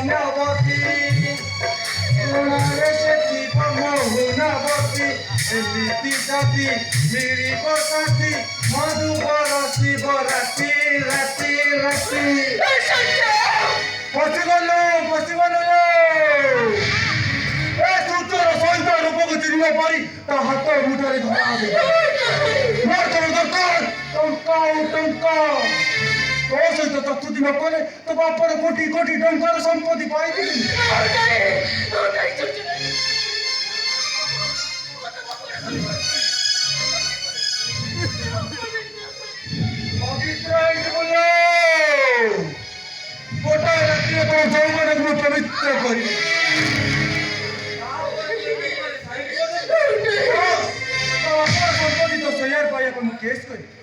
মৌনবতী সোনারে সেটি মৌনবতী এমিতি জাতি মিলিব সাথী মধু বরসিব রাতি রাতি রাতি পচিগলু এ সূর্যর সহিত রূপକୁ ଚିହ୍ନିବା ପରି ତା ହାତ ମୁଠାରେ ଧରା ଦେବ ମୋର ତୋର ଦରକାର ଟଙ୍କା ତୋ ସହିତ ଚତୁର୍ଥୀ ନ କଲେ ତୋ ବାପର କୋଟି କୋଟି ଟଙ୍କାର ସମ୍ପତ୍ତି ପାଇବି ପବିତ୍ର ହେଇଯିବୁ ଗୋଟାଏ ରାତିରେ ତୋ ଯୌବନକୁ ମୁଁ ପବିତ୍ର କରିବି ସମ୍ପତ୍ତି ତ ସେୟାର ପାଇବାକୁ ମୁଁ କେସ୍ କରିବି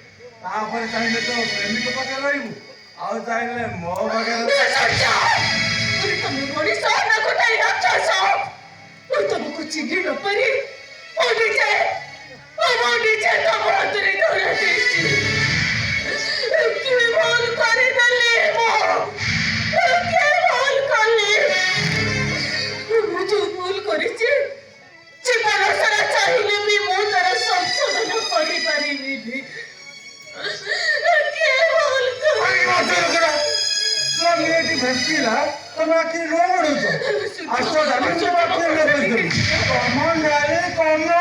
ତାପରେ ଚାହିଁଲେ ତ ପ୍ରେମିକ ପାଖରେ ରହିବୁ ଆଉ ଚାହିଁଲେ ମୋ ପାଖରେ ଚିହ୍ନି ନ ପାରି ଭୁଲ କରିଛି ଜୀବନ ସାରା ଚାହିଁଲେ ବି ମୁଁ ତାର ସଂଶୋଧନ କରିପାରିବିନି ଭେଟିଲା ତମେ ଆଖି ଲୁହ ପଡୁଛ ଆସ କମ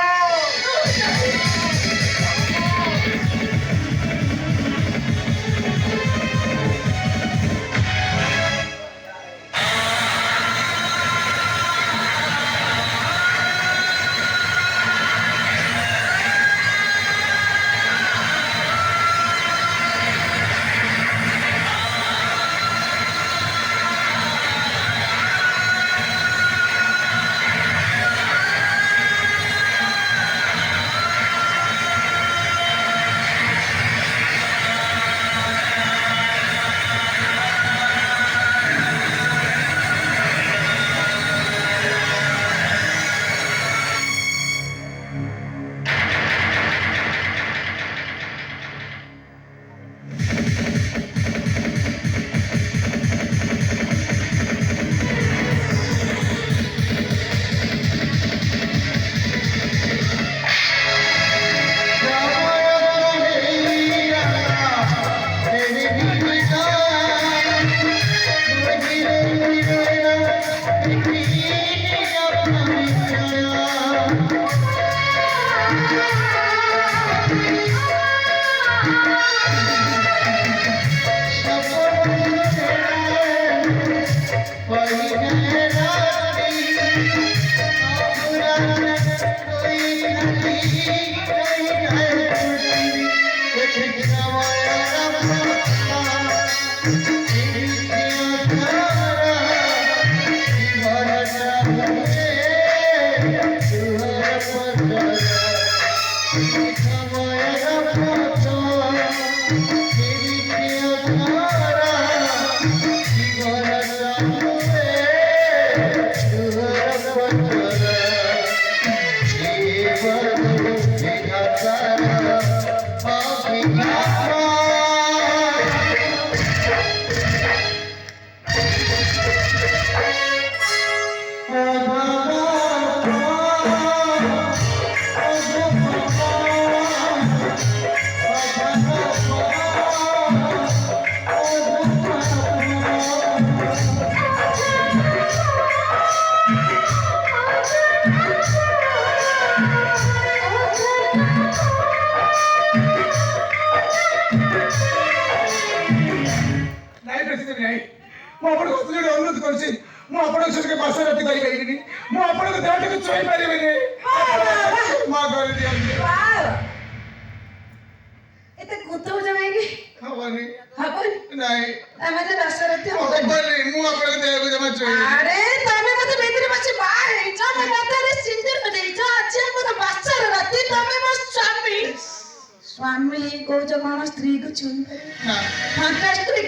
स्वामी कौच कौन स्त्री को छुई फैंटास्टिक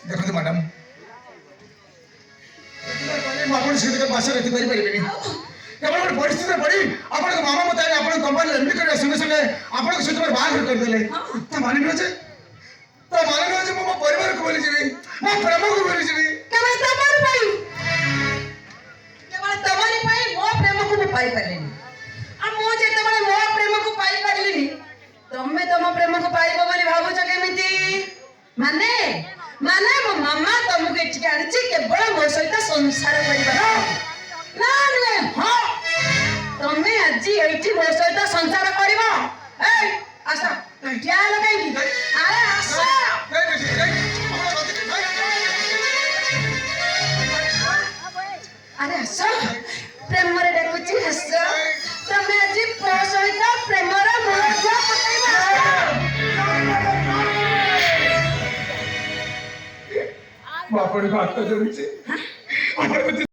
देखो मैडम आपण से पास रखी पारि परिबेनी केवल गोटे परिस्थिति पड़ी आपण मामा मत आपण कंपनी एमडी कर संगे संगे आपण से बाहर कर देले तो माने न जे मो परिवार को बोली जीवी मो प्रेम को बोली जीवी केवल तमार भाई ଏଠିକି ଆଣିଛି କେବଳ ମୋ ସହିତ ସଂସାର କରିବା ନା ନୁହେଁ ହଁ ତମେ ଆଜି ଏଇଠି ମୋ ସହିତ ସଂସାର କରିବ ଏଇ ଆସ ଠିଆ ହେଲ କାହିଁକି ଆରେ ଆସ ଆରେ ଆସ ପ୍ରେମରେ ଡାକୁଛି ଆସ ତମେ ଆଜି ମୋ ସହିତ ପ୍ରେମର ମୂଳ ପକେଇବ ବାପଣି ଭାତ ଜଳୁଛି